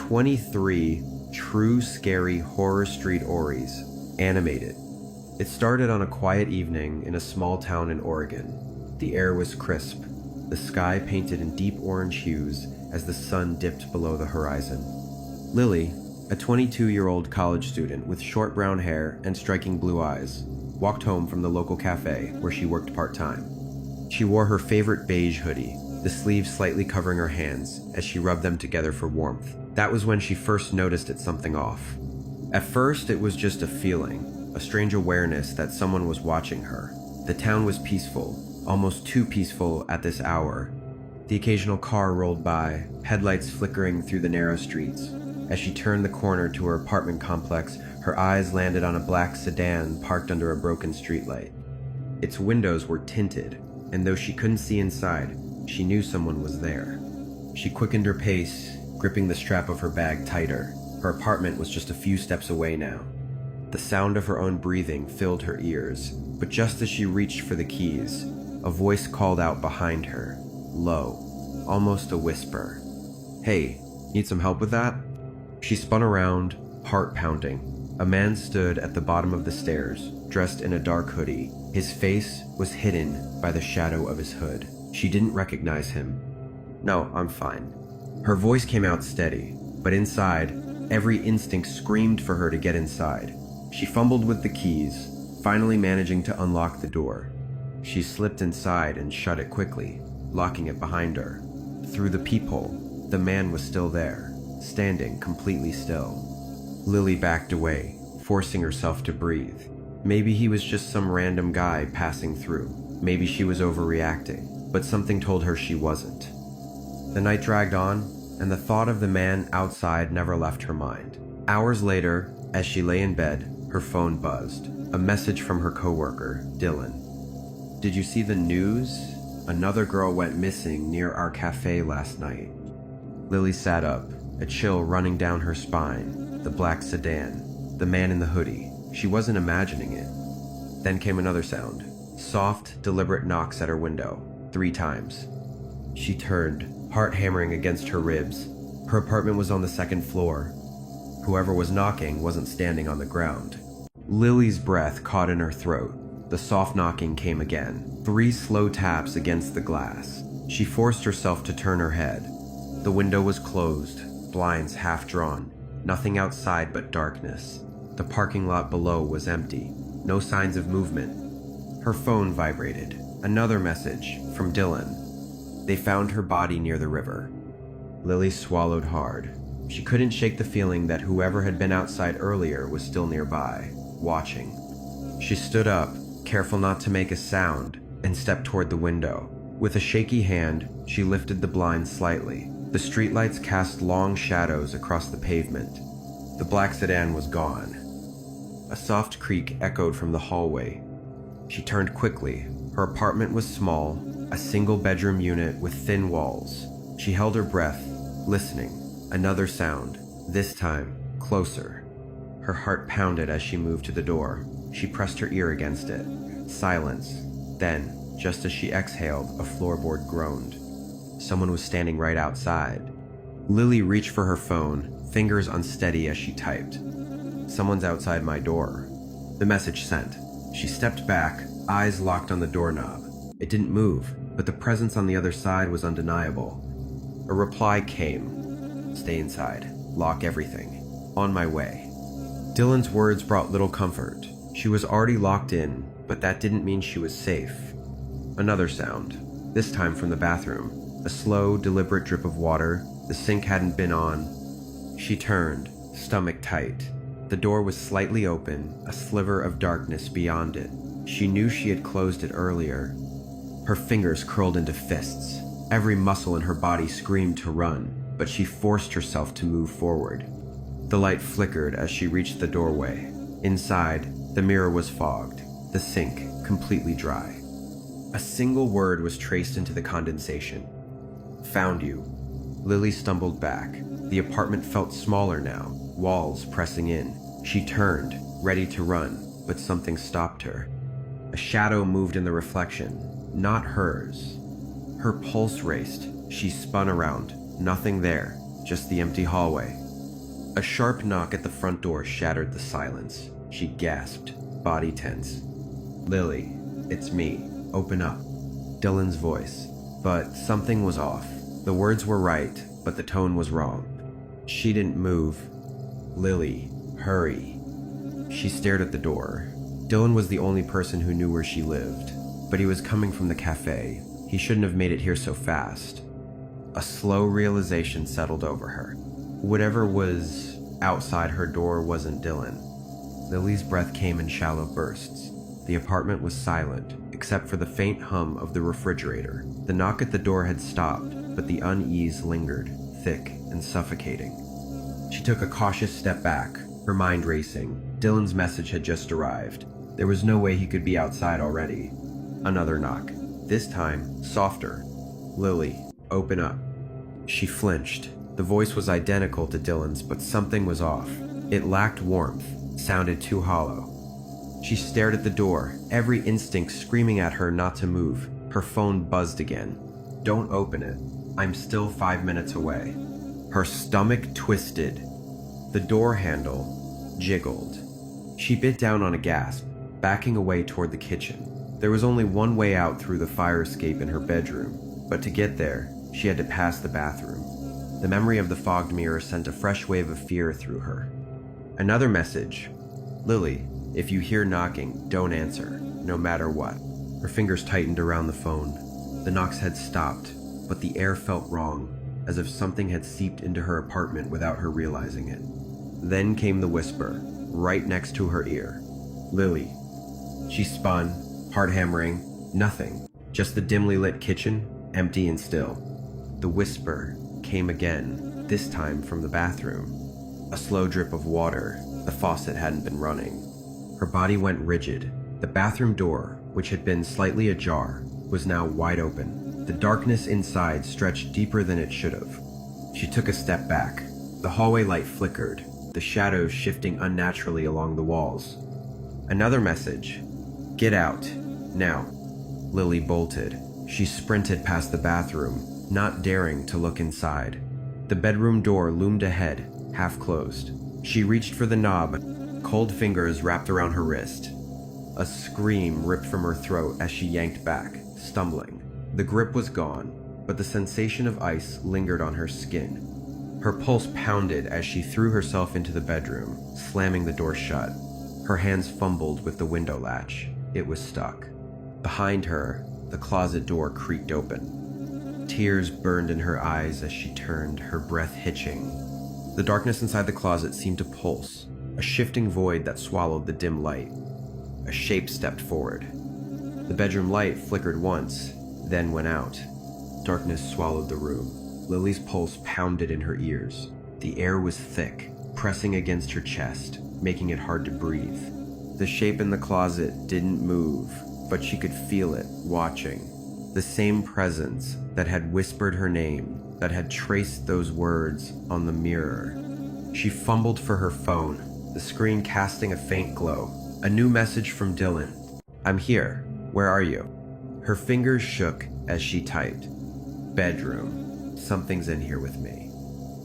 23 true scary horror street stories, animated. It started on a quiet evening in a small town in Oregon. The air was crisp, the sky painted in deep orange hues as the sun dipped below the horizon. Lily, a 22-year-old college student with short brown hair and striking blue eyes, walked home from the local cafe where she worked part-time. She wore her favorite beige hoodie, the sleeves slightly covering her hands as she rubbed them together for warmth. That was when she first noticed it something off. At first, it was just a feeling, a strange awareness that someone was watching her. The town was peaceful, almost too peaceful at this hour. The occasional car rolled by, headlights flickering through the narrow streets. As she turned the corner to her apartment complex, her eyes landed on a black sedan parked under a broken streetlight. Its windows were tinted, and though she couldn't see inside, she knew someone was there. She quickened her pace, gripping the strap of her bag tighter. Her apartment was just a few steps away now. The sound of her own breathing filled her ears, but just as she reached for the keys, a voice called out behind her, low, almost a whisper. "Hey, need some help with that?" She spun around, heart pounding. A man stood at the bottom of the stairs, dressed in a dark hoodie. His face was hidden by the shadow of his hood. She didn't recognize him. "No, I'm fine." Her voice came out steady, but inside, every instinct screamed for her to get inside. She fumbled with the keys, finally managing to unlock the door. She slipped inside and shut it quickly, locking it behind her. Through the peephole, the man was still there, standing completely still. Lily backed away, forcing herself to breathe. Maybe he was just some random guy passing through. Maybe she was overreacting, but something told her she wasn't. The night dragged on, and the thought of the man outside never left her mind. Hours later, as she lay in bed, her phone buzzed. A message from her coworker, Dylan. "Did you see the news? Another girl went missing near our cafe last night." Lily sat up, a chill running down her spine. The black sedan, the man in the hoodie. She wasn't imagining it. Then came another sound. Soft, deliberate knocks at her window, 3 times. She turned, heart hammering against her ribs. Her apartment was on the 2nd floor. Whoever was knocking wasn't standing on the ground. Lily's breath caught in her throat. The soft knocking came again. 3 slow taps against the glass. She forced herself to turn her head. The window was closed, blinds half drawn. Nothing outside but darkness. The parking lot below was empty. No signs of movement. Her phone vibrated. Another message from Dylan. They found her body near the river. Lily swallowed hard. She couldn't shake the feeling that whoever had been outside earlier was still nearby, watching. She stood up, careful not to make a sound, and stepped toward the window. With a shaky hand, she lifted the blinds slightly. The streetlights cast long shadows across the pavement. The black sedan was gone. A soft creak echoed from the hallway. She turned quickly. Her apartment was small, a single-bedroom unit with thin walls. She held her breath, listening. Another sound, this time closer. Her heart pounded as she moved to the door. She pressed her ear against it. Silence. Then, just as she exhaled, a floorboard groaned. Someone was standing right outside. Lily reached for her phone, fingers unsteady as she typed. "Someone's outside my door." The message sent. She stepped back, eyes locked on the doorknob. It didn't move, but the presence on the other side was undeniable. A reply came. "Stay inside. Lock everything. On my way." Dylan's words brought little comfort. She was already locked in, but that didn't mean she was safe. Another sound, this time from the bathroom. A slow, deliberate drip of water. The sink hadn't been on. She turned, stomach tight. The door was slightly open, a sliver of darkness beyond it. She knew she had closed it earlier. Her fingers curled into fists. Every muscle in her body screamed to run, but she forced herself to move forward. The light flickered as she reached the doorway. Inside, the mirror was fogged, the sink completely dry. A single word was traced into the condensation. "Found you." Lily stumbled back. The apartment felt smaller now, walls pressing in. She turned, ready to run, but something stopped her. A shadow moved in the reflection, not hers. Her pulse raced. She spun around. Nothing there, just the empty hallway. A sharp knock at the front door shattered the silence. She gasped, body tense. "Lily, it's me. Open up." Dylan's voice. But something was off. The words were right, but the tone was wrong. She didn't move. "Lily, hurry." She stared at the door. Dylan was the only person who knew where she lived, but he was coming from the cafe. He shouldn't have made it here so fast. A slow realization settled over her. Whatever was outside her door wasn't Dylan. Lily's breath came in shallow bursts. The apartment was silent, except for the faint hum of the refrigerator. The knock at the door had stopped, but the unease lingered, thick and suffocating. She took a cautious step back, her mind racing. Dylan's message had just arrived. There was no way he could be outside already. Another knock. This time, softer. "Lily, open up." She flinched. The voice was identical to Dylan's, but something was off. It lacked warmth, sounded too hollow. She stared at the door, every instinct screaming at her not to move. Her phone buzzed again. "Don't open it. I'm still 5 minutes away." Her stomach twisted. The door handle jiggled. She bit down on a gasp, backing away toward the kitchen. There was only one way out through the fire escape in her bedroom, but to get there, she had to pass the bathroom. The memory of the fogged mirror sent a fresh wave of fear through her. Another message. "Lily, if you hear knocking, don't answer, no matter what." Her fingers tightened around the phone. The knocks had stopped, but the air felt wrong, as if something had seeped into her apartment without her realizing it. Then came the whisper, right next to her ear. "Lily." She spun, heart hammering. Nothing. Just the dimly lit kitchen, empty and still. The whisper came again, this time from the bathroom. A slow drip of water. The faucet hadn't been running. Her body went rigid. The bathroom door, which had been slightly ajar, was now wide open. The darkness inside stretched deeper than it should have. She took a step back. The hallway light flickered, the shadows shifting unnaturally along the walls. Another message. "Get out. Now." Lily bolted. She sprinted past the bathroom, not daring to look inside. The bedroom door loomed ahead, half closed. She reached for the knob, cold fingers wrapped around her wrist. A scream ripped from her throat as she yanked back, stumbling. The grip was gone, but the sensation of ice lingered on her skin. Her pulse pounded as she threw herself into the bedroom, slamming the door shut. Her hands fumbled with the window latch. It was stuck. Behind her, the closet door creaked open. Tears burned in her eyes as she turned, her breath hitching. The darkness inside the closet seemed to pulse, a shifting void that swallowed the dim light. A shape stepped forward. The bedroom light flickered once, then went out. Darkness swallowed the room. Lily's pulse pounded in her ears. The air was thick, pressing against her chest, making it hard to breathe. The shape in the closet didn't move, but she could feel it, watching. The same presence that had whispered her name, that had traced those words on the mirror. She fumbled for her phone, the screen casting a faint glow. A new message from Dylan. "I'm here. Where are you?" Her fingers shook as she typed. "Bedroom. Something's in here with me."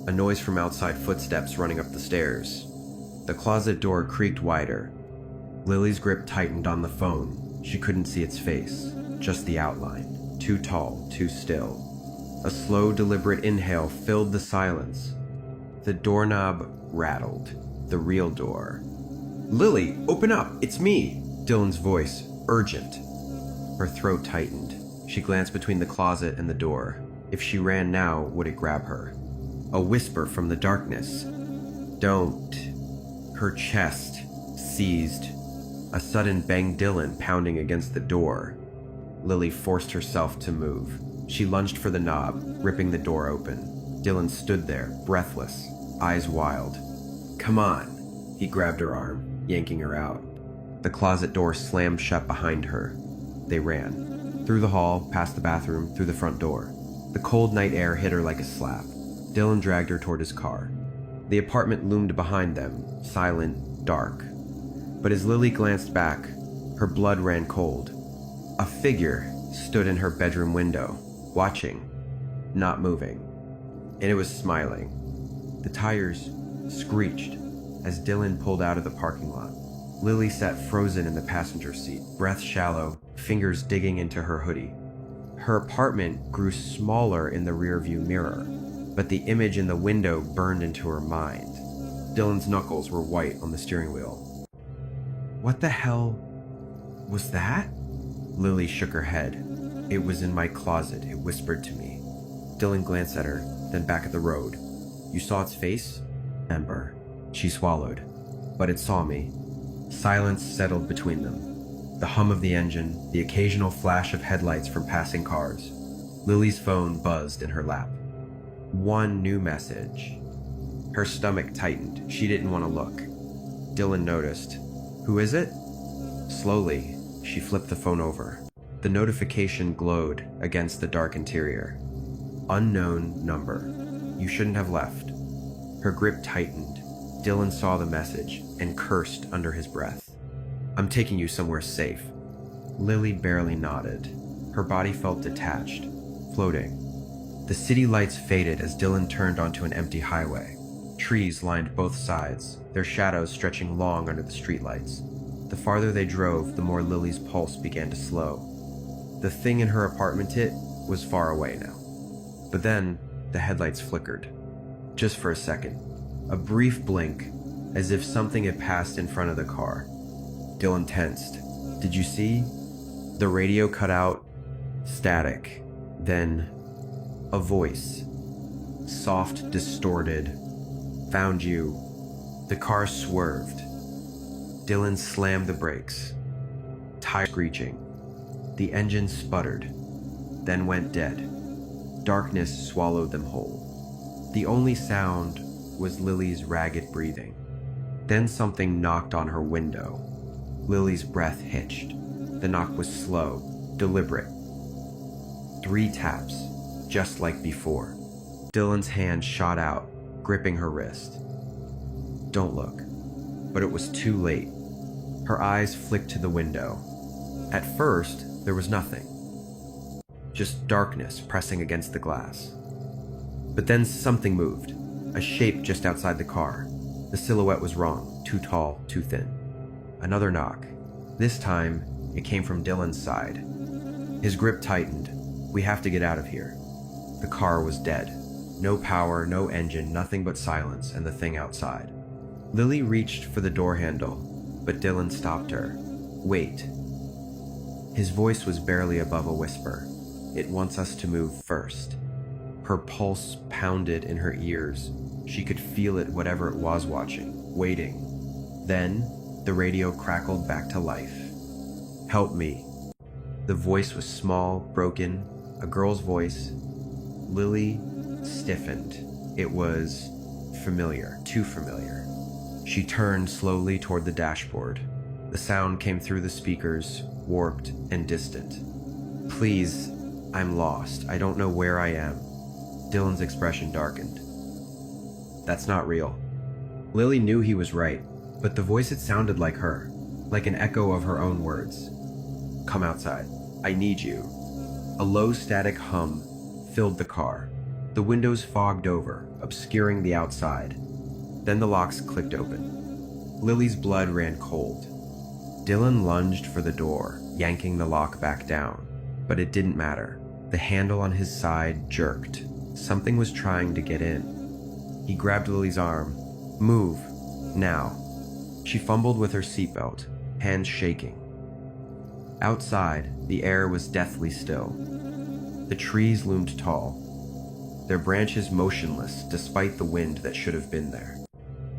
A noise from outside, footsteps running up the stairs. The closet door creaked wider. Lily's grip tightened on the phone. She couldn't see its face, just the outline. Too tall, too still. A slow, deliberate inhale filled the silence. The doorknob rattled. The real door. "Lily, open up! It's me!" Dylan's voice, urgent. Her throat tightened. She glanced between the closet and the door. If she ran now, would it grab her? A whisper from the darkness. "Don't." Her chest seized. A sudden bang, Dylan pounding against the door. Lily forced herself to move. She lunged for the knob, ripping the door open. Dylan stood there, breathless, eyes wild. "Come on." He grabbed her arm, yanking her out. The closet door slammed shut behind her. They ran. Through the hall, past the bathroom, through the front door. The cold night air hit her like a slap. Dylan dragged her toward his car. The apartment loomed behind them, silent, dark. But as Lily glanced back, her blood ran cold. A figure stood in her bedroom window, watching, not moving. And it was smiling. The tires screeched as Dylan pulled out of the parking lot. Lily sat frozen in the passenger seat, breath shallow, fingers digging into her hoodie. Her apartment grew smaller in the rearview mirror, but the image in the window burned into her mind. Dylan's knuckles were white on the steering wheel. What the hell was that? Lily shook her head. It was in my closet, it whispered to me. Dylan glanced at her, then back at the road. You saw its face? Ember. She swallowed. But it saw me. Silence settled between them. The hum of the engine, the occasional flash of headlights from passing cars. Lily's phone buzzed in her lap. One new message. Her stomach tightened. She didn't want to look. Dylan noticed. Who is it? Slowly, she flipped the phone over. The notification glowed against the dark interior. Unknown number. You shouldn't have left. Her grip tightened. Dylan saw the message and cursed under his breath. I'm taking you somewhere safe. Lily barely nodded. Her body felt detached, floating. The city lights faded as Dylan turned onto an empty highway. Trees lined both sides, their shadows stretching long under the streetlights. The farther they drove, the more Lily's pulse began to slow. The thing in her apartment was far away now. But then, the headlights flickered. Just for a second. A brief blink, as if something had passed in front of the car. Dylan tensed. Did you see? The radio cut out. Static. Then, a voice. Soft, distorted. Found you. The car swerved. Dylan slammed the brakes. Tire screeching. The engine sputtered, then went dead. Darkness swallowed them whole. The only sound was Lily's ragged breathing. Then something knocked on her window. Lily's breath hitched. The knock was slow, deliberate. 3 taps, just like before. Dylan's hand shot out, gripping her wrist. Don't look. But it was too late. Her eyes flicked to the window. At first, there was nothing. Just darkness pressing against the glass. But then something moved. A shape just outside the car. The silhouette was wrong, too tall, too thin. Another knock. This time, it came from Dylan's side. His grip tightened. We have to get out of here. The car was dead. No power, no engine, nothing but silence and the thing outside. Lily reached for the door handle, but Dylan stopped her. Wait. His voice was barely above a whisper. It wants us to move first. Her pulse pounded in her ears. She could feel it, whatever it was watching, waiting. Then, the radio crackled back to life. Help me. The voice was small, broken, a girl's voice. Lily stiffened. It was familiar, too familiar. She turned slowly toward the dashboard. The sound came through the speakers, warped and distant. Please, I'm lost. I don't know where I am. Dylan's expression darkened. That's not real. Lily knew he was right, but the voice had sounded like her, like an echo of her own words. Come outside. I need you. A low static hum filled the car. The windows fogged over, obscuring the outside. Then the locks clicked open. Lily's blood ran cold. Dylan lunged for the door, yanking the lock back down. But it didn't matter. The handle on his side jerked. Something was trying to get in. He grabbed Lily's arm. Move. Now. She fumbled with her seatbelt, hands shaking. Outside, the air was deathly still. The trees loomed tall, their branches motionless despite the wind that should have been there.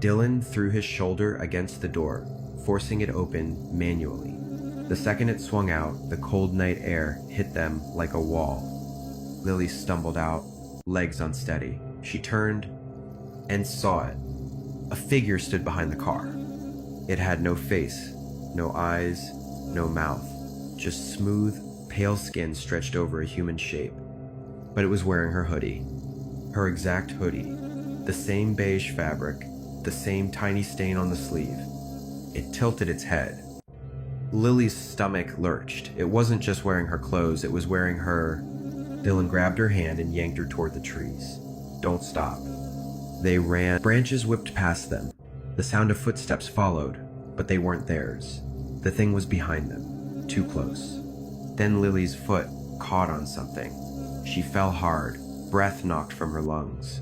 Dylan threw his shoulder against the door, forcing it open manually. The second it swung out, the cold night air hit them like a wall. Lily stumbled out, legs unsteady. She turned and saw it. A figure stood behind the car. It had no face, no eyes, no mouth, just smooth, pale skin stretched over a human shape. But it was wearing her hoodie. Her exact hoodie. The same beige fabric, the same tiny stain on the sleeve. It tilted its head. Lily's stomach lurched. It wasn't just wearing her clothes, it was wearing her. Dylan grabbed her hand and yanked her toward the trees. Don't stop. They ran. Branches whipped past them. The sound of footsteps followed, but they weren't theirs. The thing was behind them, too close. Then Lily's foot caught on something. She fell hard, breath knocked from her lungs.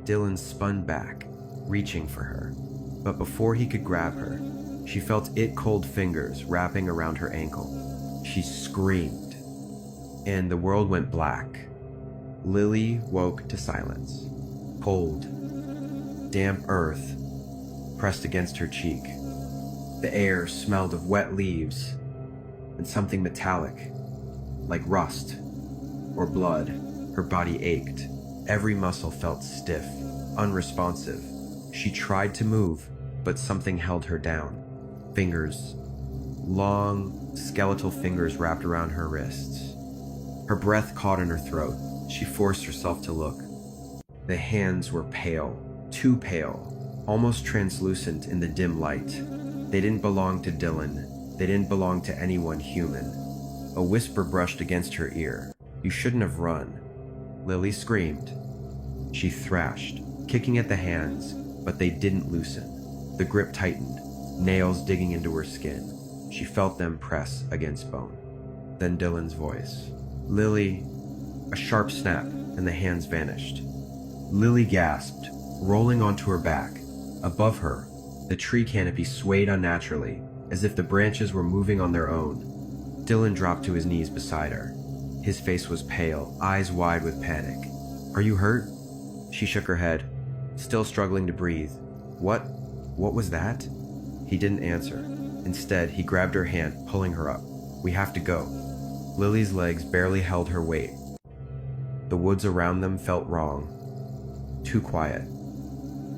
Dylan spun back, reaching for her. But before he could grab her, she felt cold fingers wrapping around her ankle. She screamed, and the world went black. Lily woke to silence. Cold, damp earth pressed against her cheek. The air smelled of wet leaves and something metallic, like rust or blood. Her body ached. Every muscle felt stiff, unresponsive. She tried to move, but something held her down. Fingers, long, skeletal fingers wrapped around her wrists. Her breath caught in her throat. She forced herself to look. The hands were pale, too pale, almost translucent in the dim light. They didn't belong to Dylan. They didn't belong to anyone human. A whisper brushed against her ear. "You shouldn't have run." Lily screamed. She thrashed, kicking at the hands, but they didn't loosen. The grip tightened, nails digging into her skin. She felt them press against bone. Then Dylan's voice. "Lily." A sharp snap, and the hands vanished. Lily gasped, rolling onto her back. Above her, the tree canopy swayed unnaturally, as if the branches were moving on their own. Dylan dropped to his knees beside her. His face was pale, eyes wide with panic. "Are you hurt?" She shook her head, still struggling to breathe. What was that?" He didn't answer. Instead, he grabbed her hand, pulling her up. "We have to go." Lily's legs barely held her weight. The woods around them felt wrong. Too quiet.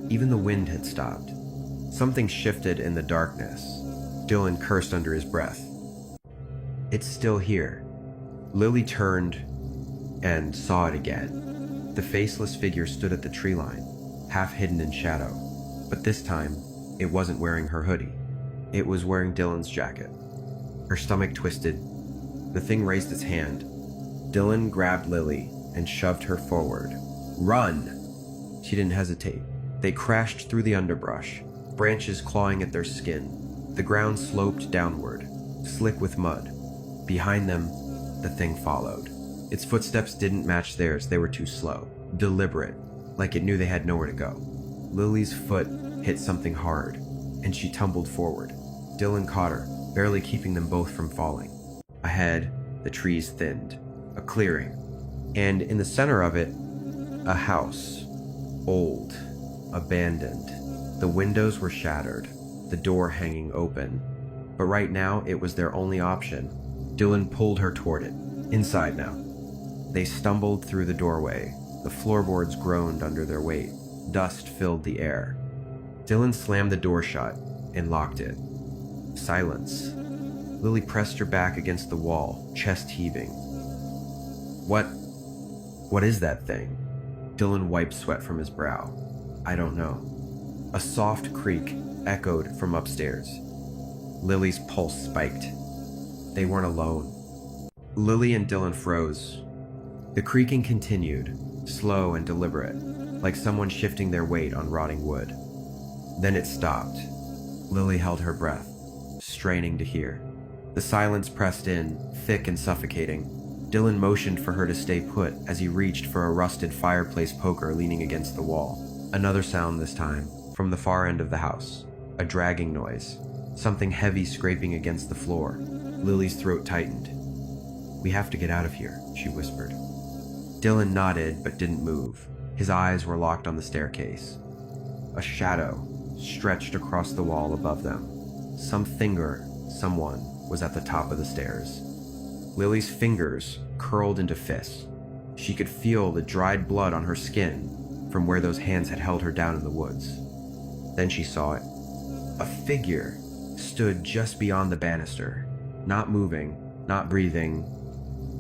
Even the wind had stopped. Something shifted in the darkness. Dylan cursed under his breath. "It's still here." Lily turned and saw it again. The faceless figure stood at the tree line, half hidden in shadow. But this time, it wasn't wearing her hoodie. It was wearing Dylan's jacket. Her stomach twisted. The thing raised its hand. Dylan grabbed Lily and shoved her forward. "Run!" She didn't hesitate. They crashed through the underbrush, branches clawing at their skin. The ground sloped downward, slick with mud. Behind them, the thing followed. Its footsteps didn't match theirs. They were too slow, deliberate, like it knew they had nowhere to go. Lily's foot hit something hard, and she tumbled forward. Dylan caught her, barely keeping them both from falling. Ahead, the trees thinned. A clearing. And in the center of it, a house. Old. Abandoned. The windows were shattered, the door hanging open. But right now, it was their only option. Dylan pulled her toward it. Inside now. They stumbled through the doorway. The floorboards groaned under their weight. Dust filled the air. Dylan slammed the door shut and locked it. Silence. Lily pressed her back against the wall, chest heaving. What is that thing?" Dylan wiped sweat from his brow. "I don't know." A soft creak echoed from upstairs. Lily's pulse spiked. They weren't alone. Lily and Dylan froze. The creaking continued, slow and deliberate, like someone shifting their weight on rotting wood. Then it stopped. Lily held her breath, straining to hear. The silence pressed in, thick and suffocating. Dylan motioned for her to stay put as he reached for a rusted fireplace poker leaning against the wall. Another sound this time, from the far end of the house. A dragging noise. Something heavy scraping against the floor. Lily's throat tightened. "We have to get out of here," she whispered. Dylan nodded but didn't move. His eyes were locked on the staircase. A shadow stretched across the wall above them. Someone was at the top of the stairs. Lily's fingers curled into fists. She could feel the dried blood on her skin from where those hands had held her down in the woods. Then she saw it. A figure stood just beyond the banister, not moving, not breathing.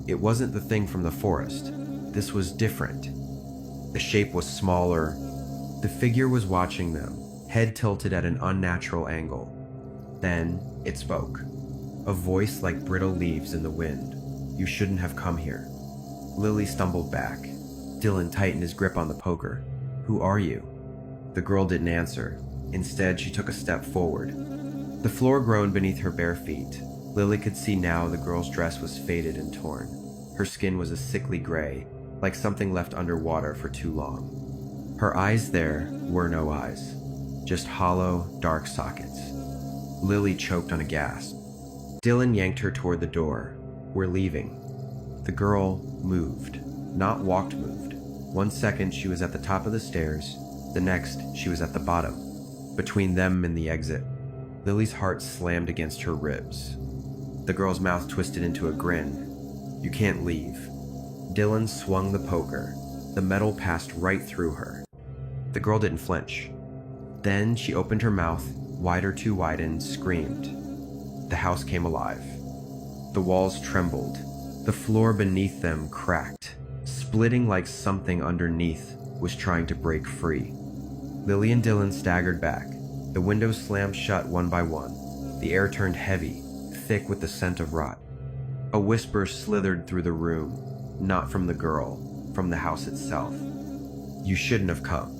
It wasn't the thing from the forest. This was different. The shape was smaller. The figure was watching them, head tilted at an unnatural angle. Then it spoke. A voice like brittle leaves in the wind. "You shouldn't have come here." Lily stumbled back. Dylan tightened his grip on the poker. "Who are you?" The girl didn't answer. Instead, she took a step forward. The floor groaned beneath her bare feet. Lily could see now the girl's dress was faded and torn. Her skin was a sickly gray, like something left underwater for too long. Her eyes there were no eyes, just hollow, dark sockets. Lily choked on a gasp. Dylan yanked her toward the door. "We're leaving." The girl moved, not moved. 1 second she was at the top of the stairs, the next she was at the bottom, between them and the exit. Lily's heart slammed against her ribs. The girl's mouth twisted into a grin. "You can't leave." Dylan swung the poker. The metal passed right through her. The girl didn't flinch. Then she opened her mouth, wider too wide, and screamed. The house came alive. The walls trembled. The floor beneath them cracked, splitting like something underneath was trying to break free. Lily and Dylan staggered back. The windows slammed shut one by one. The air turned heavy, thick with the scent of rot. A whisper slithered through the room, not from the girl, from the house itself. "You shouldn't have come."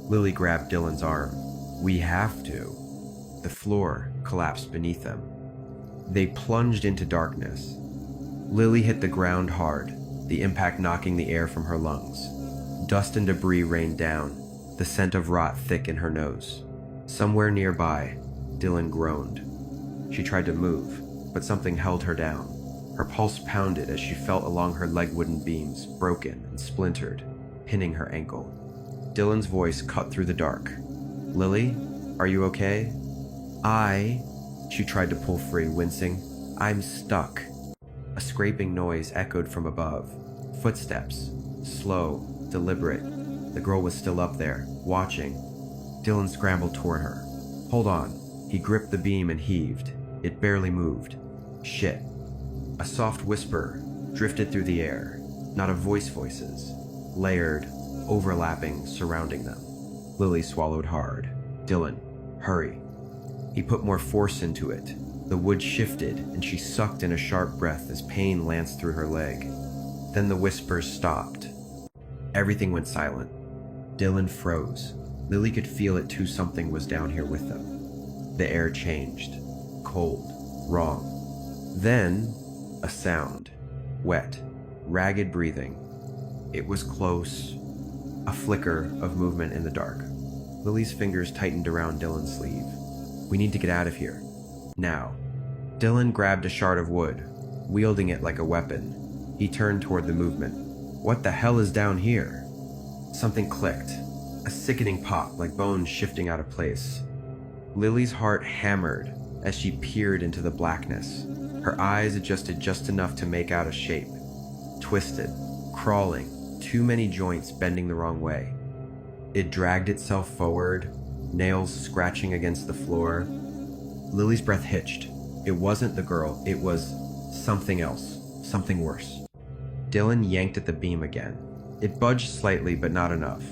Lily grabbed Dylan's arm. "We have to." The floor collapsed beneath them. They plunged into darkness. Lily hit the ground hard, the impact knocking the air from her lungs. Dust and debris rained down, the scent of rot thick in her nose. Somewhere nearby, Dylan groaned. She tried to move, but something held her down. Her pulse pounded as she felt along her leg wooden beams, broken and splintered, pinning her ankle. Dylan's voice cut through the dark. "Lily, are you okay?" She tried to pull free, wincing. "I'm stuck." A scraping noise echoed from above. Footsteps, slow, deliberate. The girl was still up there, watching. Dylan scrambled toward her. "Hold on." He gripped the beam and heaved. It barely moved. "Shit." A soft whisper drifted through the air. Not of voices. Layered, overlapping, surrounding them. Lily swallowed hard. "Dylan, hurry." He put more force into it. The wood shifted, and she sucked in a sharp breath as pain lanced through her leg. Then the whispers stopped. Everything went silent. Dylan froze. Lily could feel it too. Something was down here with them. The air changed. Cold. Wrong. Then, a sound. Wet. Ragged breathing. It was close. A flicker of movement in the dark. Lily's fingers tightened around Dylan's sleeve. "We need to get out of here. Now." Dylan grabbed a shard of wood, wielding it like a weapon. He turned toward the movement. "What the hell is down here?" Something clicked. A sickening pop, like bones shifting out of place. Lily's heart hammered as she peered into the blackness. Her eyes adjusted just enough to make out a shape. Twisted, crawling, too many joints bending the wrong way. It dragged itself forward, nails scratching against the floor. Lily's breath hitched. It wasn't the girl, it was something else, something worse. Dylan yanked at the beam again. It budged slightly, but not enough.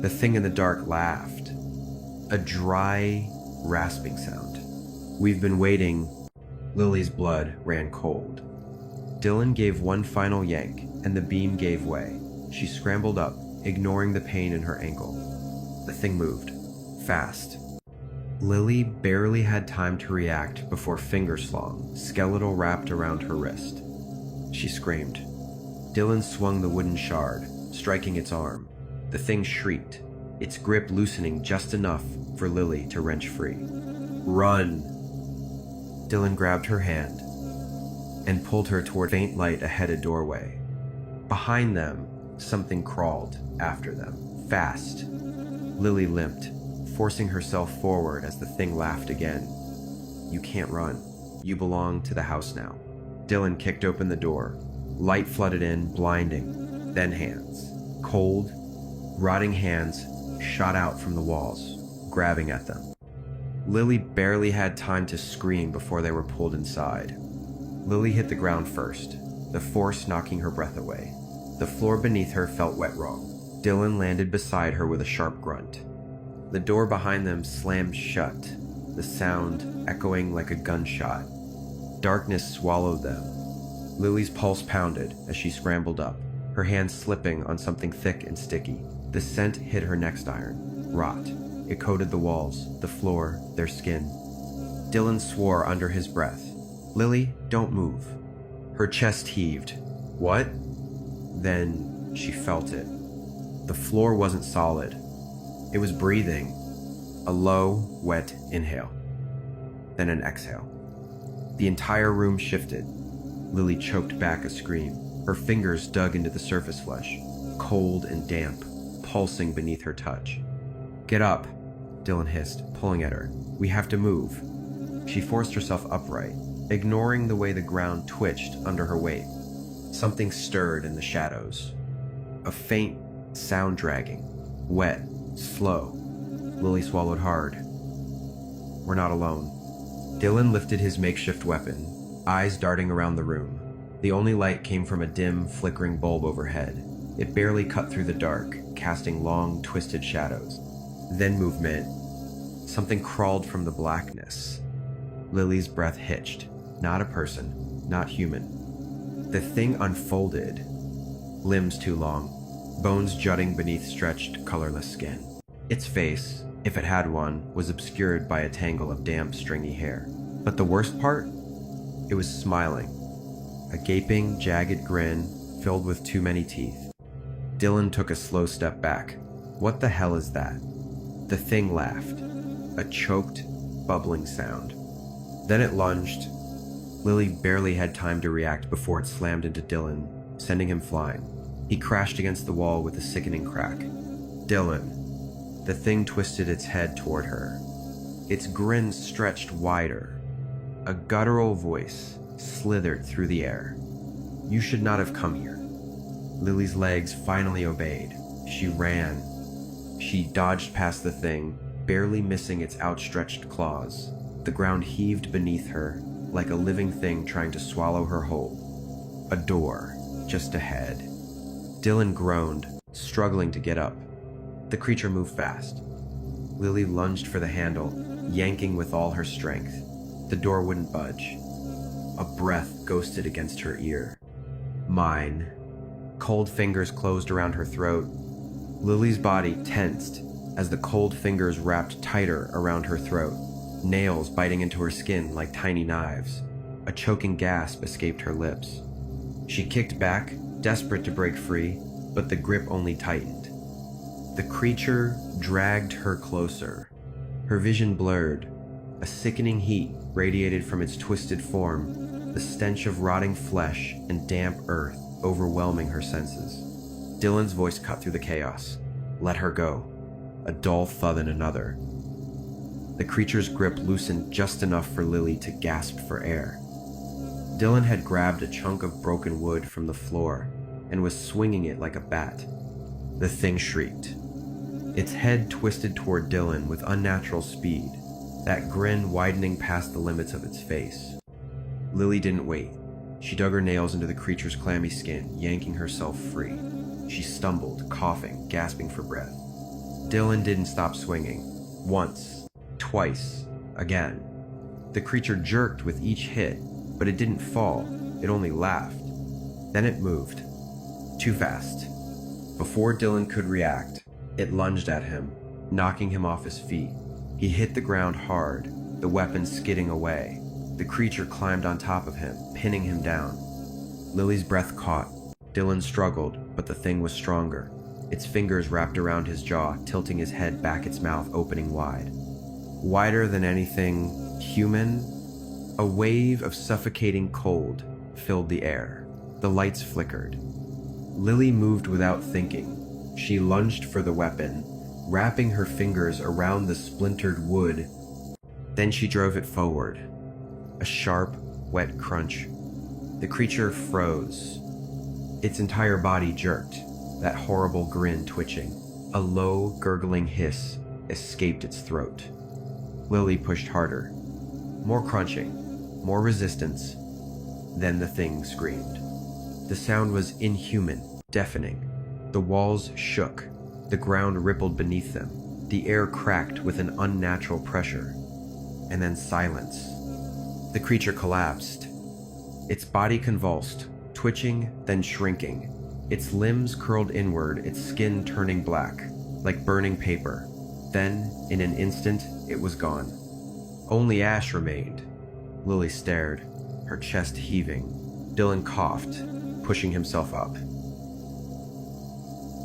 The thing in the dark laughed. A dry, rasping sound. "We've been waiting." Lily's blood ran cold. Dylan gave one final yank, and the beam gave way. She scrambled up, ignoring the pain in her ankle. The thing moved. Fast. Lily barely had time to react before fingers long, skeletal wrapped around her wrist. She screamed. Dylan swung the wooden shard, striking its arm. The thing shrieked, its grip loosening just enough for Lily to wrench free. "Run!" Dylan grabbed her hand and pulled her toward faint light ahead a doorway. Behind them, something crawled after them, fast. Lily limped, forcing herself forward as the thing laughed again. "You can't run. You belong to the house now." Dylan kicked open the door. Light flooded in, blinding. Then hands. Cold, rotting hands shot out from the walls, grabbing at them. Lily barely had time to scream before they were pulled inside. Lily hit the ground first, the force knocking her breath away. The floor beneath her felt wet raw. Dylan landed beside her with a sharp grunt. The door behind them slammed shut, the sound echoing like a gunshot. Darkness swallowed them. Lily's pulse pounded as she scrambled up, her hands slipping on something thick and sticky. The scent hit her next iron. rot. It coated the walls, the floor, their skin. Dylan swore under his breath, "Lily, don't move." Her chest heaved. What? Then she felt it. The floor wasn't solid. It was breathing. A low, wet inhale. Then an exhale. The entire room shifted. Lily choked back a scream. Her fingers dug into the surface flesh, cold and damp, pulsing beneath her touch. "Get up," Dylan hissed, pulling at her. "We have to move." She forced herself upright, ignoring the way the ground twitched under her weight. Something stirred in the shadows. A faint sound dragging, wet, slow. Lily swallowed hard. "We're not alone." Dylan lifted his makeshift weapon, eyes darting around the room. The only light came from a dim, flickering bulb overhead. It barely cut through the dark, casting long, twisted shadows. Then movement. Something crawled from the blackness. Lily's breath hitched. Not a person, not human. The thing unfolded. Limbs too long, bones jutting beneath stretched, colorless skin. Its face, if it had one, was obscured by a tangle of damp, stringy hair. But the worst part? It was smiling. A gaping, jagged grin filled with too many teeth. Dylan took a slow step back. "What the hell is that?" The thing laughed. A choked, bubbling sound. Then it lunged. Lily barely had time to react before it slammed into Dylan, sending him flying. He crashed against the wall with a sickening crack. "Dylan." The thing twisted its head toward her. Its grin stretched wider. A guttural voice slithered through the air. "You should not have come here." Lily's legs finally obeyed. She ran. She dodged past the thing, barely missing its outstretched claws. The ground heaved beneath her, like a living thing trying to swallow her whole. A door, just ahead. Dylan groaned, struggling to get up. The creature moved fast. Lily lunged for the handle, yanking with all her strength. The door wouldn't budge. A breath ghosted against her ear. "Mine." Cold fingers closed around her throat. Lily's body tensed as the cold fingers wrapped tighter around her throat, nails biting into her skin like tiny knives. A choking gasp escaped her lips. She kicked back, desperate to break free, but the grip only tightened. The creature dragged her closer. Her vision blurred. A sickening heat radiated from its twisted form, the stench of rotting flesh and damp earth overwhelming her senses. Dylan's voice cut through the chaos. "Let her go." A dull thud in another. The creature's grip loosened just enough for Lily to gasp for air. Dylan had grabbed a chunk of broken wood from the floor and was swinging it like a bat. The thing shrieked. Its head twisted toward Dylan with unnatural speed, that grin widening past the limits of its face. Lily didn't wait. She dug her nails into the creature's clammy skin, yanking herself free. She stumbled, coughing, gasping for breath. Dylan didn't stop swinging. Once, twice, again. The creature jerked with each hit, but it didn't fall. It only laughed. Then it moved. Too fast. Before Dylan could react, it lunged at him, knocking him off his feet. He hit the ground hard, the weapon skidding away. The creature climbed on top of him, pinning him down. Lily's breath caught. Dylan struggled, but the thing was stronger. Its fingers wrapped around his jaw, tilting his head back, its mouth opening wide. Wider than anything human, a wave of suffocating cold filled the air. The lights flickered. Lily moved without thinking. She lunged for the weapon, wrapping her fingers around the splintered wood. Then she drove it forward. A sharp, wet crunch. The creature froze. Its entire body jerked, that horrible grin twitching. A low, gurgling hiss escaped its throat. Lily pushed harder. More crunching, more resistance. Then the thing screamed. The sound was inhuman, deafening. The walls shook. The ground rippled beneath them. The air cracked with an unnatural pressure. And then silence. The creature collapsed. Its body convulsed, twitching, then shrinking. Its limbs curled inward, its skin turning black, like burning paper. Then, in an instant, it was gone. Only ash remained. Lily stared, her chest heaving. Dylan coughed, pushing himself up.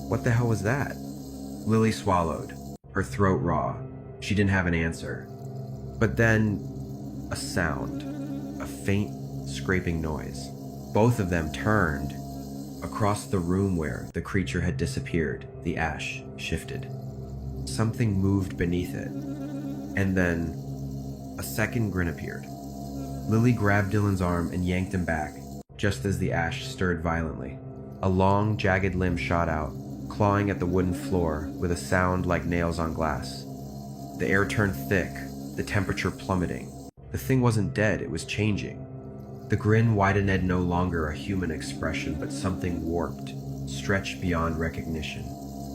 What the hell was that? Lily swallowed, her throat raw. She didn't have an answer. But then, a sound, a faint, scraping noise. Both of them turned. Across the room where the creature had disappeared, the ash shifted. Something moved beneath it. And then, a second grin appeared. Lily grabbed Dylan's arm and yanked him back, just as the ash stirred violently. A long, jagged limb shot out, clawing at the wooden floor with a sound like nails on glass. The air turned thick, the temperature plummeting. The thing wasn't dead, it was changing. The grin widened no longer a human expression, but something warped, stretched beyond recognition.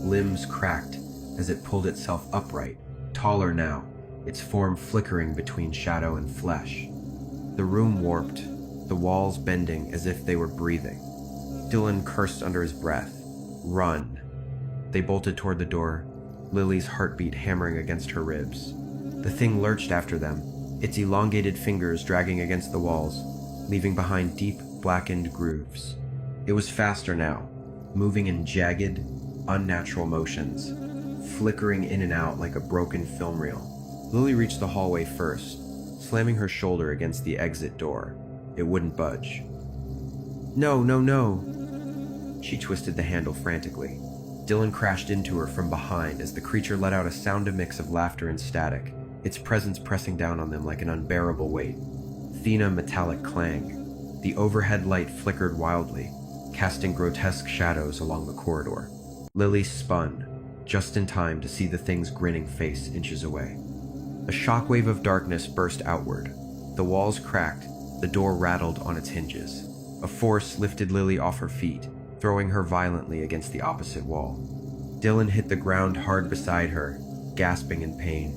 Limbs cracked as it pulled itself upright, taller now, its form flickering between shadow and flesh. The room warped, the walls bending as if they were breathing. Dylan cursed under his breath. Run. They bolted toward the door, Lily's heartbeat hammering against her ribs. The thing lurched after them, its elongated fingers dragging against the walls, leaving behind deep, blackened grooves. It was faster now, moving in jagged, unnatural motions, flickering in and out like a broken film reel. Lily reached the hallway first, slamming her shoulder against the exit door. It wouldn't budge. No, no, no. She twisted the handle frantically. Dylan crashed into her from behind as the creature let out a sound mix of laughter and static, its presence pressing down on them like an unbearable weight. Thena metallic clang. The overhead light flickered wildly, casting grotesque shadows along the corridor. Lily spun, just in time to see the thing's grinning face inches away. A shockwave of darkness burst outward. The walls cracked, the door rattled on its hinges. A force lifted Lily off her feet, throwing her violently against the opposite wall. Dylan hit the ground hard beside her, gasping in pain.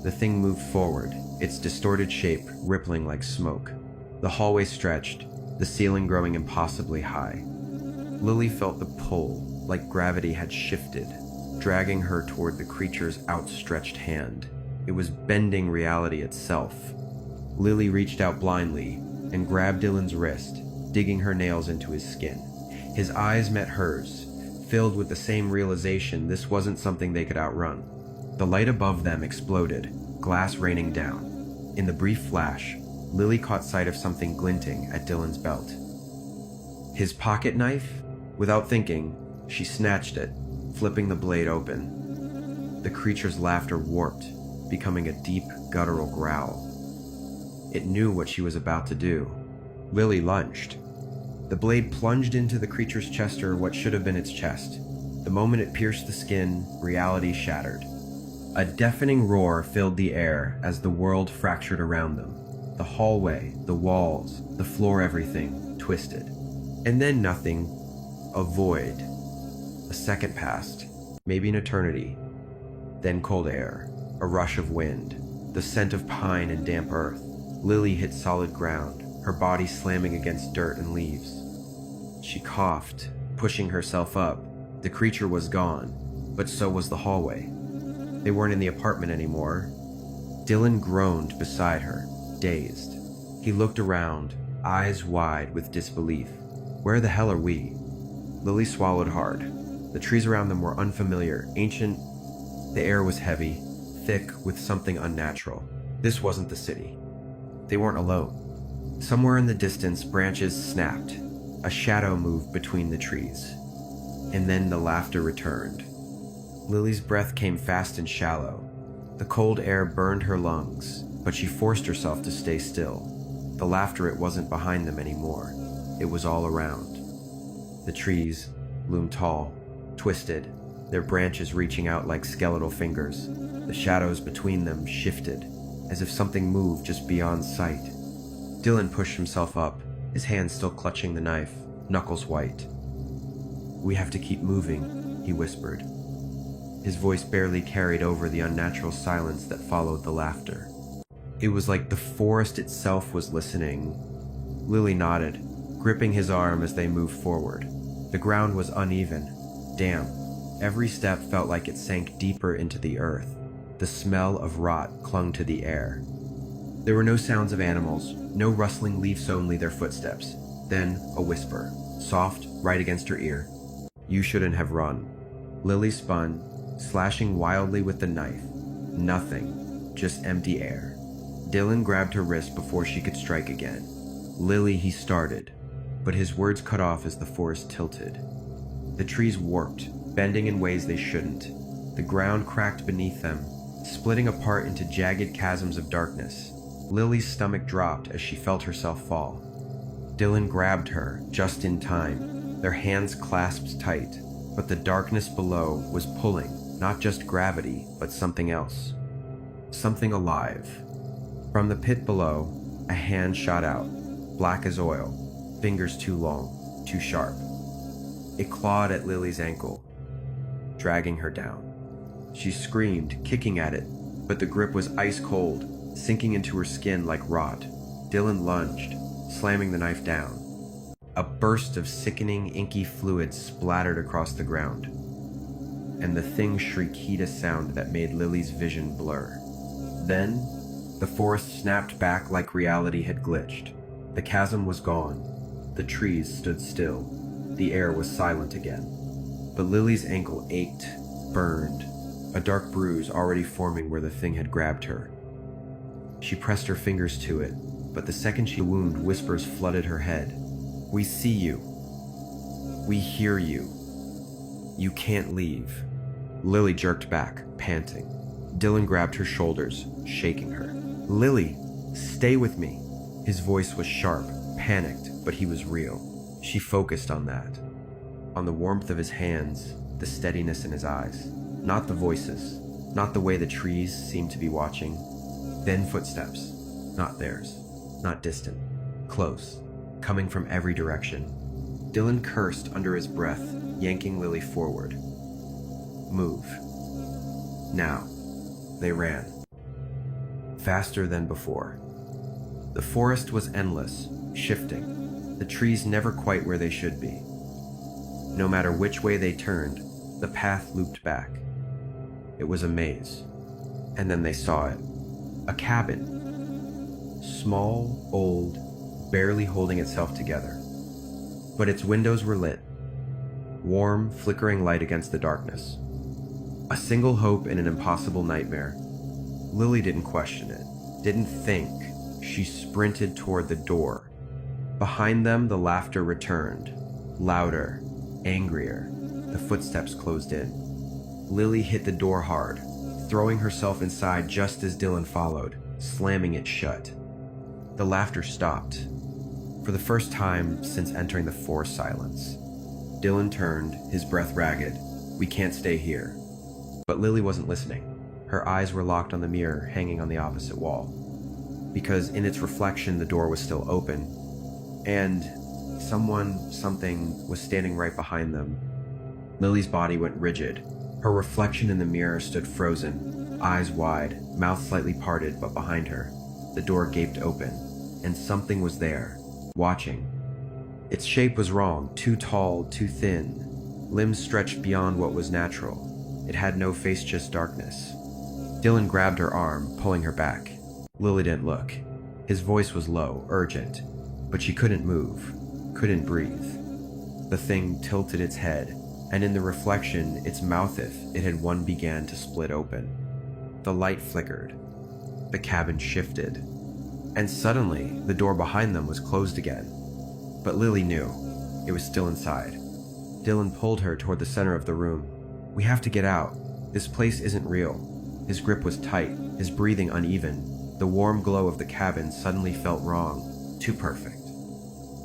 The thing moved forward, its distorted shape rippling like smoke. The hallway stretched, the ceiling growing impossibly high. Lily felt the pull, like gravity had shifted, dragging her toward the creature's outstretched hand. It was bending reality itself. Lily reached out blindly and grabbed Dylan's wrist, digging her nails into his skin. His eyes met hers, filled with the same realization this wasn't something they could outrun. The light above them exploded, glass raining down. In the brief flash, Lily caught sight of something glinting at Dylan's belt. His pocket knife? Without thinking, she snatched it, flipping the blade open. The creature's laughter warped, becoming a deep, guttural growl. It knew what she was about to do. Lily lunged. The blade plunged into the creature's chest, or what should have been its chest. The moment it pierced the skin, reality shattered. A deafening roar filled the air as the world fractured around them. The hallway, the walls, the floor, everything twisted. And then nothing. A void. A second passed, maybe an eternity. Then cold air, a rush of wind, the scent of pine and damp earth. Lily hit solid ground, her body slamming against dirt and leaves. She coughed, pushing herself up. The creature was gone, but so was the hallway. They weren't in the apartment anymore. Dylan groaned beside her, dazed. He looked around, eyes wide with disbelief. Where the hell are we? Lily swallowed hard. The trees around them were unfamiliar, ancient. The air was heavy, thick with something unnatural. This wasn't the city. They weren't alone. Somewhere in the distance, branches snapped. A shadow moved between the trees. And then the laughter returned. Lily's breath came fast and shallow. The cold air burned her lungs, but she forced herself to stay still. The laughter, it wasn't behind them anymore. It was all around. The trees loomed tall, twisted, their branches reaching out like skeletal fingers. The shadows between them shifted, as if something moved just beyond sight. Dylan pushed himself up, his hand still clutching the knife, knuckles white. "We have to keep moving," he whispered. His voice barely carried over the unnatural silence that followed the laughter. It was like the forest itself was listening. Lily nodded, gripping his arm as they moved forward. The ground was uneven, damp. Every step felt like it sank deeper into the earth. The smell of rot clung to the air. There were no sounds of animals, no rustling leaves, only their footsteps. Then a whisper, soft, right against her ear. "You shouldn't have run." Lily spun, slashing wildly with the knife. Nothing, just empty air. Dylan grabbed her wrist before she could strike again. "Lily," he started, but his words cut off as the forest tilted. The trees warped, bending in ways they shouldn't. The ground cracked beneath them, splitting apart into jagged chasms of darkness. Lily's stomach dropped as she felt herself fall. Dylan grabbed her, just in time, their hands clasped tight, but the darkness below was pulling, not just gravity, but something else. Something alive. From the pit below, a hand shot out, black as oil, fingers too long, too sharp. It clawed at Lily's ankle, dragging her down. She screamed, kicking at it, but the grip was ice cold, sinking into her skin like rot. Dylan lunged, slamming the knife down. A burst of sickening, inky fluid splattered across the ground, and the thing shrieked a sound that made Lily's vision blur. Then, the forest snapped back like reality had glitched. The chasm was gone. The trees stood still. The air was silent again. But Lily's ankle ached, burned, a dark bruise already forming where the thing had grabbed her. She pressed her fingers to it, but the second the wound, whispers flooded her head. "We see you. We hear you. You can't leave." Lily jerked back, panting. Dylan grabbed her shoulders, shaking her. "Lily, stay with me." His voice was sharp, panicked, but he was real. She focused on that. On the warmth of his hands, the steadiness in his eyes. Not the voices, not the way the trees seemed to be watching. Then footsteps. Not theirs. Not distant. Close. Coming from every direction. Dylan cursed under his breath, yanking Lily forward. "Move." Now. They ran. Faster than before. The forest was endless, shifting, the trees never quite where they should be. No matter which way they turned, the path looped back. It was a maze. And then they saw it. A cabin. Small, old, barely holding itself together. But its windows were lit. Warm, flickering light against the darkness. A single hope in an impossible nightmare. Lily didn't question it, didn't think. She sprinted toward the door. Behind them, the laughter returned. Louder, angrier. The footsteps closed in. Lily hit the door hard, throwing herself inside just as Dylan followed, slamming it shut. The laughter stopped. For the first time since entering the forest silence. Dylan turned, his breath ragged. "We can't stay here." But Lily wasn't listening. Her eyes were locked on the mirror hanging on the opposite wall. Because in its reflection, the door was still open. And something was standing right behind them. Lily's body went rigid. Her reflection in the mirror stood frozen, eyes wide, mouth slightly parted, but behind her, the door gaped open, and something was there, watching. Its shape was wrong, too tall, too thin. Limbs stretched beyond what was natural. It had no face, just darkness. Dylan grabbed her arm, pulling her back. Lily didn't look. His voice was low, urgent, but she couldn't move, couldn't breathe. The thing tilted its head, and in the reflection, its mouth, if it had one, began to split open. The light flickered. The cabin shifted. And suddenly, the door behind them was closed again. But Lily knew. It was still inside. Dylan pulled her toward the center of the room. "We have to get out. This place isn't real." His grip was tight, his breathing uneven. The warm glow of the cabin suddenly felt wrong, too perfect.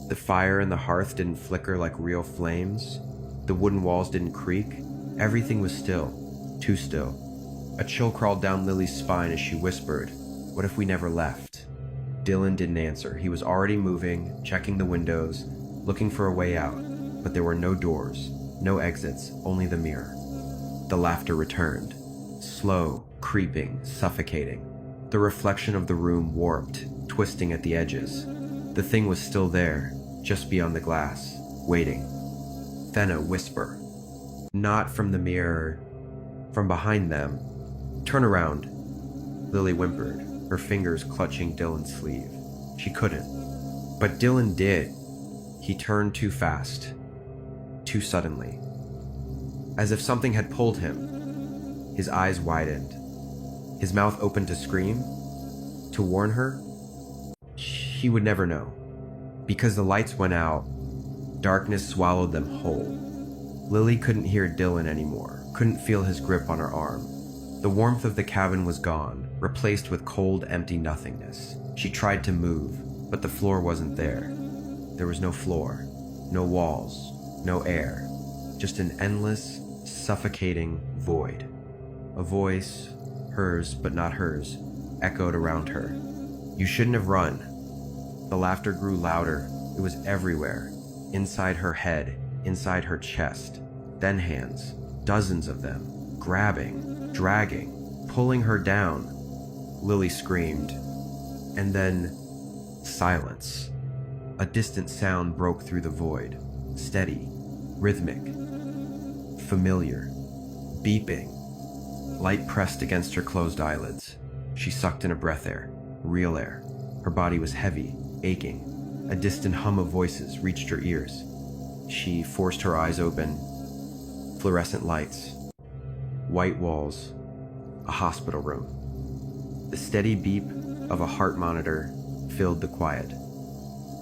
The fire in the hearth didn't flicker like real flames. The wooden walls didn't creak. Everything was still, too still. A chill crawled down Lily's spine as she whispered, "What if we never left?" Dylan didn't answer. He was already moving, checking the windows, looking for a way out. But there were no doors, no exits, only the mirror. The laughter returned. Slow, creeping, suffocating. The reflection of the room warped, twisting at the edges. The thing was still there, just beyond the glass, waiting. Then a whisper. Not from the mirror, from behind them. "Turn around," Lily whimpered, her fingers clutching Dylan's sleeve. She couldn't. But Dylan did. He turned too fast. Too suddenly. As if something had pulled him. His eyes widened. His mouth opened to scream. To warn her. She would never know. Because the lights went out, darkness swallowed them whole. Lily couldn't hear Dylan anymore, couldn't feel his grip on her arm. The warmth of the cabin was gone, replaced with cold, empty nothingness. She tried to move, but the floor wasn't there. There was no floor, no walls, no air, just an endless, suffocating void. A voice, hers but not hers, echoed around her. "You shouldn't have run." The laughter grew louder. It was everywhere. Inside her head, inside her chest. Then hands, dozens of them, grabbing, dragging, pulling her down. Lily screamed. And then, silence. A distant sound broke through the void. Steady, rhythmic, familiar, beeping. Light pressed against her closed eyelids. She sucked in a breath air, real air. Her body was heavy, aching. A distant hum of voices reached her ears. She forced her eyes open. Fluorescent lights, white walls, a hospital room. The steady beep of a heart monitor filled the quiet.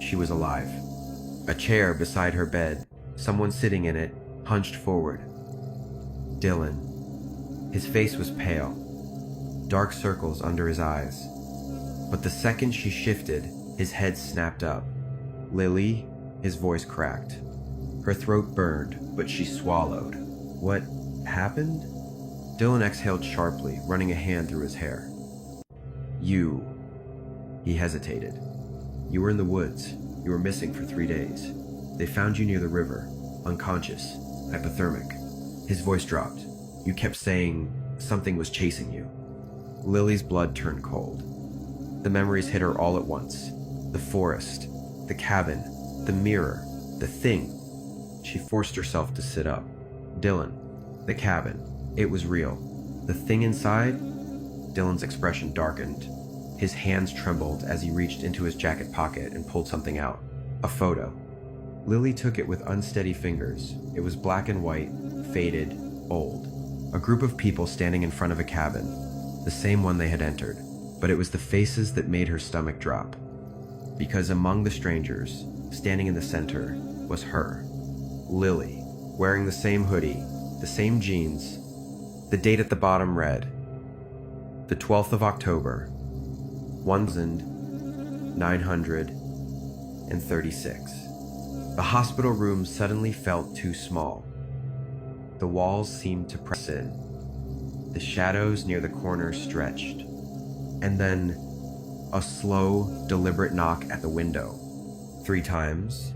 She was alive. A chair beside her bed, someone sitting in it, hunched forward. Dylan. His face was pale, dark circles under his eyes. But the second she shifted, his head snapped up. "Lily," his voice cracked. Her throat burned, but she swallowed. "What happened?" Dylan exhaled sharply, running a hand through his hair. "You." He hesitated. "You were in the woods. You were missing for 3 days. They found you near the river, unconscious, hypothermic." His voice dropped. "You kept saying something was chasing you." Lily's blood turned cold. The memories hit her all at once. The forest, the cabin, the mirror, the thing. She forced herself to sit up. Dylan, the cabin, it was real. The thing inside? Dylan's expression darkened. His hands trembled as he reached into his jacket pocket and pulled something out. A photo. Lily took it with unsteady fingers. It was black and white, faded, old. A group of people standing in front of a cabin, the same one they had entered, but it was the faces that made her stomach drop. Because among the strangers, standing in the center, was her, Lily, wearing the same hoodie, the same jeans. The date at the bottom read, the 12th of October, 1936. The hospital room suddenly felt too small. The walls seemed to press in. The shadows near the corners stretched. And then, a slow, deliberate knock at the window. 3 times,